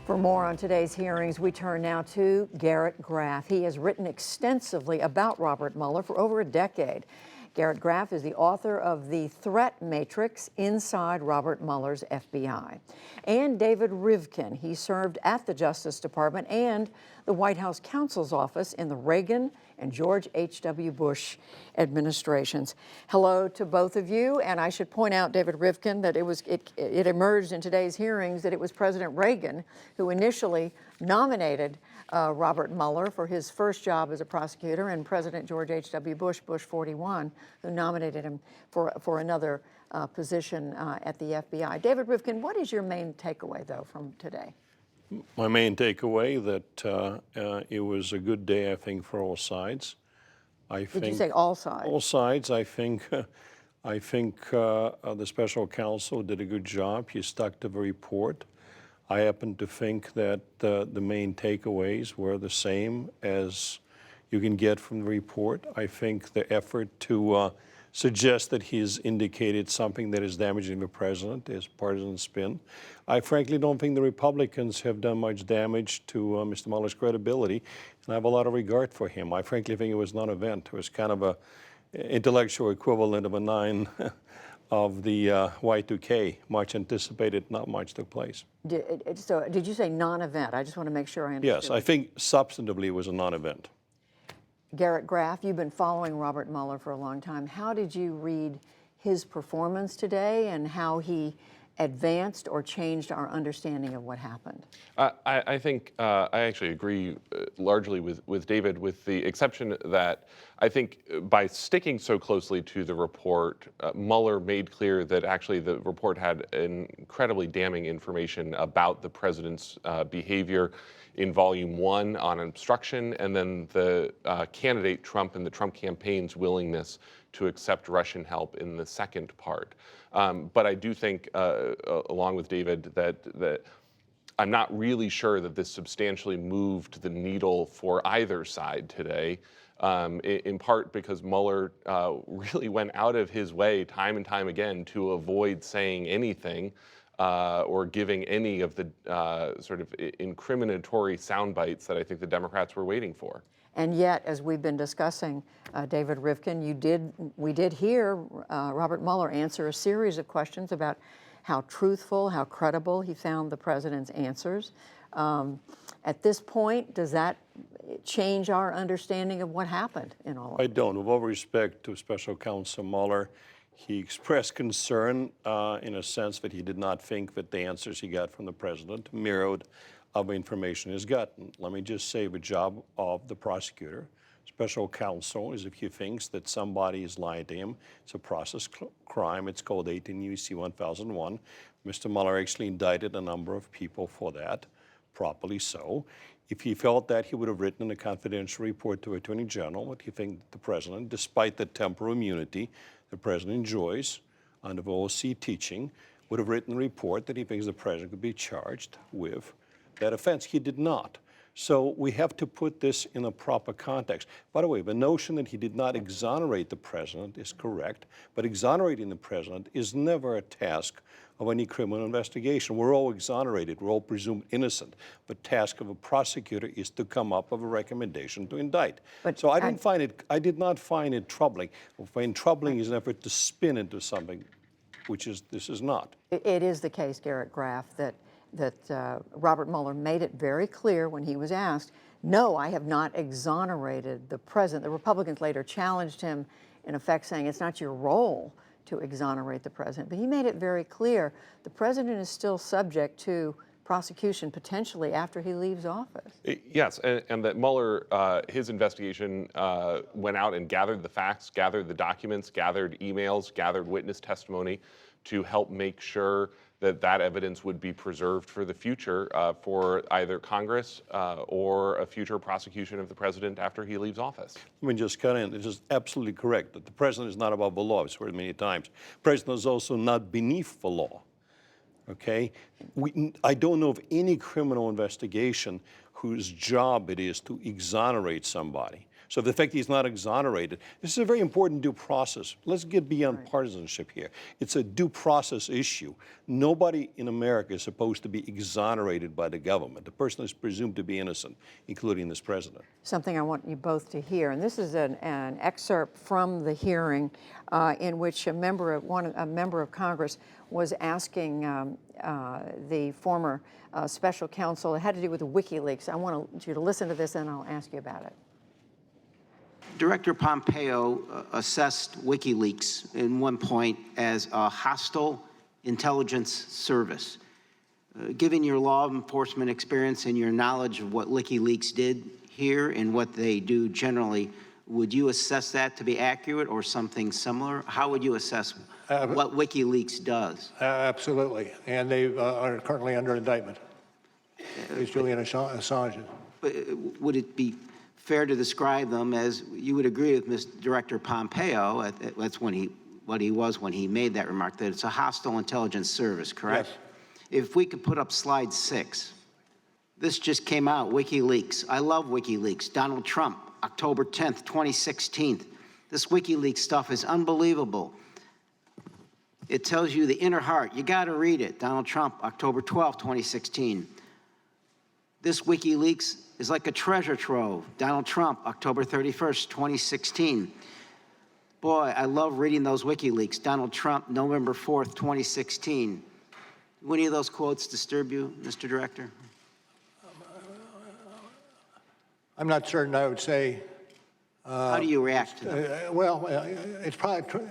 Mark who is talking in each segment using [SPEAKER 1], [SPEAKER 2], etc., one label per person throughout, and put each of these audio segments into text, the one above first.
[SPEAKER 1] For more on today's hearings, we turn now to Garrett Graff. He has written extensively about Robert Mueller for over a decade. Garrett Graff is the author of The Threat Matrix Inside Robert Mueller's FBI. And David Rivkin, he served at the Justice Department and the White House counsel's office in the Reagan and George H.W. Bush administrations. Hello to both of you, and I should point out, David Rivkin, that it emerged in today's hearings that it was President Reagan who initially nominated Robert Mueller for his first job as a prosecutor, and President George H.W. Bush, Bush 41, who nominated him for another position at the FBI. David Rivkin, what is your main takeaway, though, from today?
[SPEAKER 2] My main takeaway that it was a good day, I think, for all sides.
[SPEAKER 1] Did you say all sides?
[SPEAKER 2] All sides. I think the special counsel did a good job. He stuck to the report. I happen to think that the main takeaways were the same as you can get from the report. I think the effort to suggest that he's indicated something that is damaging the president is partisan spin. I frankly don't think the Republicans have done much damage to Mr. Mueller's credibility, and I have a lot of regard for him. I frankly think it was non-event. It was kind of a intellectual equivalent of a 9 of the Y2K. Much anticipated, not much took place.
[SPEAKER 1] So did you say non-event? I just want to make sure I understood.
[SPEAKER 2] Yes, I think substantively it was a non-event.
[SPEAKER 1] Garrett Graff, you've been following Robert Mueller for a long time. How did you read his performance today and how he advanced or changed our understanding of what happened?
[SPEAKER 3] I think I actually agree largely with David, with the exception that I think by sticking so closely to the report, Mueller made clear that actually the report had incredibly damning information about the president's behavior in Volume 1 on obstruction, and then the candidate Trump and the Trump campaign's willingness to accept Russian help in the second part. But I do think, along with David, that I'm not really sure that this substantially moved the needle for either side today, in part because Mueller really went out of his way time and time again to avoid saying anything or giving any of the sort of incriminatory sound bites that I think the Democrats were waiting for.
[SPEAKER 1] And yet, as we've been discussing, David Rivkin, we did hear Robert Mueller answer a series of questions about how truthful, how credible he found the president's answers. At this point, does that change our understanding of what happened in all of it?
[SPEAKER 2] I don't. With all respect to Special Counsel Mueller, he expressed concern in a sense that he did not think that the answers he got from the president mirrored of information he's gotten. Let me just say the job of the prosecutor, special counsel, is if he thinks that somebody is lying to him, it's a process crime. It's called 18 U.C. 1001. Mr. Mueller actually indicted a number of people for that, properly so. If he felt that, he would have written in a confidential report to Attorney General what he thinks the president, despite the temporal immunity the president enjoys under the OSC teaching, would have written a report that he thinks the president could be charged with that offense. He did not. So we have to put this in a proper context. By the way, the notion that he did not exonerate the president is correct, but exonerating the president is never a task of any criminal investigation. We're all exonerated. We're all presumed innocent. The task of a prosecutor is to come up with a recommendation to indict. So I did not find it troubling. I find troubling is an effort to spin into something, which this is not.
[SPEAKER 1] It is the case, Garrett Graff, that Robert Mueller made it very clear when he was asked, no, I have not exonerated the president. The Republicans later challenged him, in effect saying it's not your role to exonerate the president. But he made it very clear the president is still subject to prosecution potentially after he leaves office.
[SPEAKER 3] Yes, and that Mueller, his investigation went out and gathered the facts, gathered the documents, gathered emails, gathered witness testimony to help make sure that that evidence would be preserved for the future for either Congress or a future prosecution of the president after he leaves office.
[SPEAKER 2] Let me just cut in. It is absolutely correct that the president is not above the law. I've heard many times. The president is also not beneath the law. Okay? I don't know of any criminal investigation whose job it is to exonerate somebody. So the fact he's not exonerated, this is a very important due process. Let's get beyond partisanship here. It's a due process issue. Nobody in America is supposed to be exonerated by the government. The person is presumed to be innocent, including this president.
[SPEAKER 1] Something I want you both to hear, and this is an excerpt from the hearing in which a member of Congress was asking the former special counsel. It had to do with the WikiLeaks. I want you to listen to this, and I'll ask you about it.
[SPEAKER 4] Director Pompeo assessed WikiLeaks in one point as a hostile intelligence service. Given your law enforcement experience and your knowledge of what WikiLeaks did here and what they do generally, would you assess that to be accurate or something similar? How would you assess what WikiLeaks does?
[SPEAKER 5] Absolutely, and they are currently under indictment. It's Julian Assange.
[SPEAKER 4] But would it be fair to describe them as, you would agree with Mr. Director Pompeo, that's what he was when he made that remark, that it's a hostile intelligence service, correct?
[SPEAKER 5] Yes.
[SPEAKER 4] If we could put up slide 6. This just came out, WikiLeaks. I love WikiLeaks. Donald Trump, October 10th, 2016. This WikiLeaks stuff is unbelievable. It tells you the inner heart. You got to read it. Donald Trump, October 12th, 2016. This WikiLeaks is like a treasure trove. Donald Trump, October 31st, 2016. Boy, I love reading those WikiLeaks. Donald Trump, November 4th, 2016. Do any of those quotes disturb you, Mr. Director?
[SPEAKER 5] I'm not certain I would say.
[SPEAKER 4] How do you react to them?
[SPEAKER 5] It's probably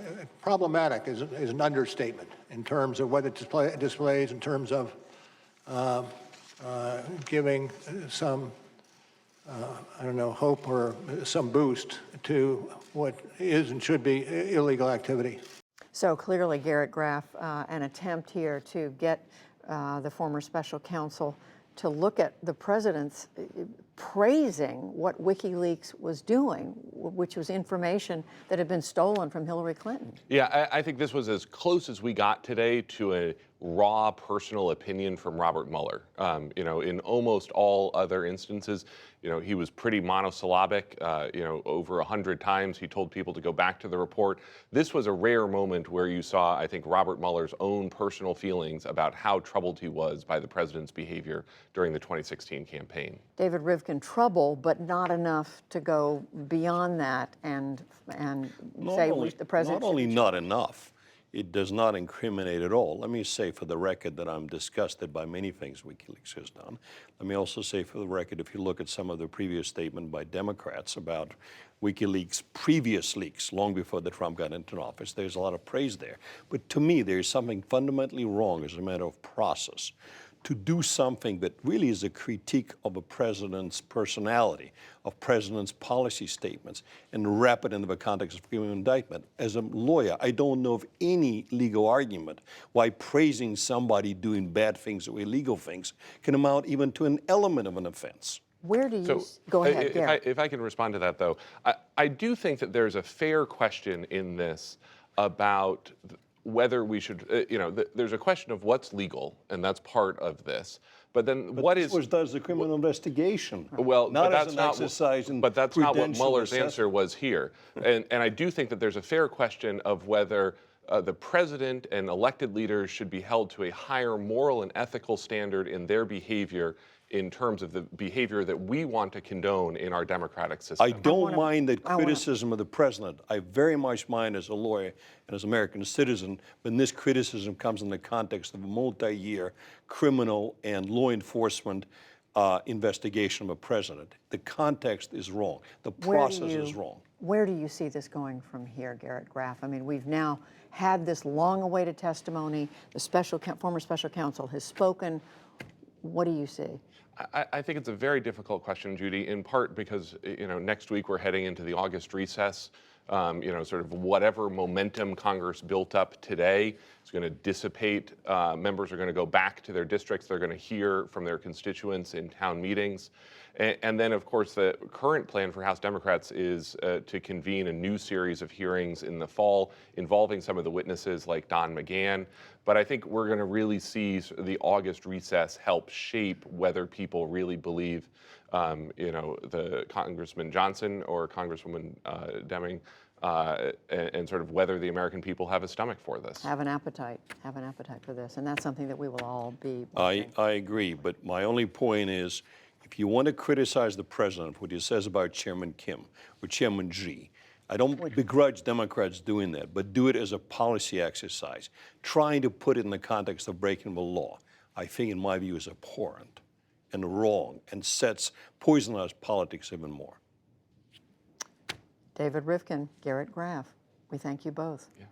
[SPEAKER 5] problematic is an understatement in terms of what it displays in terms of giving some, I don't know, hope or some boost to what is and should be illegal activity.
[SPEAKER 1] So clearly, Garrett Graff, an attempt here to get the former special counsel to look at the president's praising what WikiLeaks was doing, which was information that had been stolen from Hillary Clinton.
[SPEAKER 3] Yeah, I think this was as close as we got today to a raw personal opinion from Robert Mueller. You know, in almost all other instances, you know, he was pretty monosyllabic. You know, over 100 times he told people to go back to the report. This was a rare moment where you saw, I think, Robert Mueller's own personal feelings about how troubled he was by the president's behavior during the 2016 campaign.
[SPEAKER 1] David Rivkin, trouble, but not enough to go beyond that and say the president.
[SPEAKER 2] Not only not enough, it does not incriminate at all. Let me say for the record that I'm disgusted by many things WikiLeaks has done. Let me also say for the record, if you look at some of the previous statements by Democrats about WikiLeaks' previous leaks, long before the Trump got into office, there's a lot of praise there. But to me, there's something fundamentally wrong as a matter of process to do something that really is a critique of a president's personality, of president's policy statements, and wrap it into the context of criminal indictment. As a lawyer, I don't know of any legal argument why praising somebody doing bad things or illegal things can amount even to an element of an offense.
[SPEAKER 1] Where do you go ahead, Garrett?
[SPEAKER 3] If I can respond to that, though, I do think that there's a fair question in this about whether we should, you know, there's a question of what's legal, and that's part of this. But then what is?
[SPEAKER 2] This does the criminal investigation.
[SPEAKER 3] Well,
[SPEAKER 2] not
[SPEAKER 3] but
[SPEAKER 2] as
[SPEAKER 3] that's
[SPEAKER 2] an
[SPEAKER 3] not,
[SPEAKER 2] exercise in
[SPEAKER 3] but that's not what
[SPEAKER 2] prudential
[SPEAKER 3] Mueller's
[SPEAKER 2] assessment.
[SPEAKER 3] answer was here. And I do think that there's a fair question of whether the president and elected leaders should be held to a higher moral and ethical standard in their behavior in terms of the behavior that we want to condone in our democratic system.
[SPEAKER 2] I don't mind that criticism of the president. I very much mind as a lawyer and as an American citizen when this criticism comes in the context of a multi-year criminal and law enforcement investigation of a president. The context is wrong. The process is wrong.
[SPEAKER 1] Where do you see this going from here, Garrett Graff? I mean, we've now had this long-awaited testimony. The former special counsel has spoken. What do you see?
[SPEAKER 3] I think it's a very difficult question, Judy, in part because, you know, next week we're heading into the August recess. You know, sort of whatever momentum Congress built up today is going to dissipate. Members are going to go back to their districts. They're going to hear from their constituents in town meetings. And then, of course, the current plan for House Democrats is to convene a new series of hearings in the fall involving some of the witnesses like Don McGahn. But I think we're going to really see the August recess help shape whether people really believe, the Congressman Johnson or Congresswoman Deming, and sort of whether the American people have a stomach for this.
[SPEAKER 1] Have an appetite for this, and that's something that we will all be watching.
[SPEAKER 2] I agree, but my only point is, if you want to criticize the president, what he says about Chairman Kim or Chairman Xi, I don't begrudge Democrats doing that, but do it as a policy exercise. Trying to put it in the context of breaking the law, I think, in my view, is abhorrent and wrong and poisonous politics even more.
[SPEAKER 1] David Rivkin, Garrett Graff, we thank you both.
[SPEAKER 3] Yeah.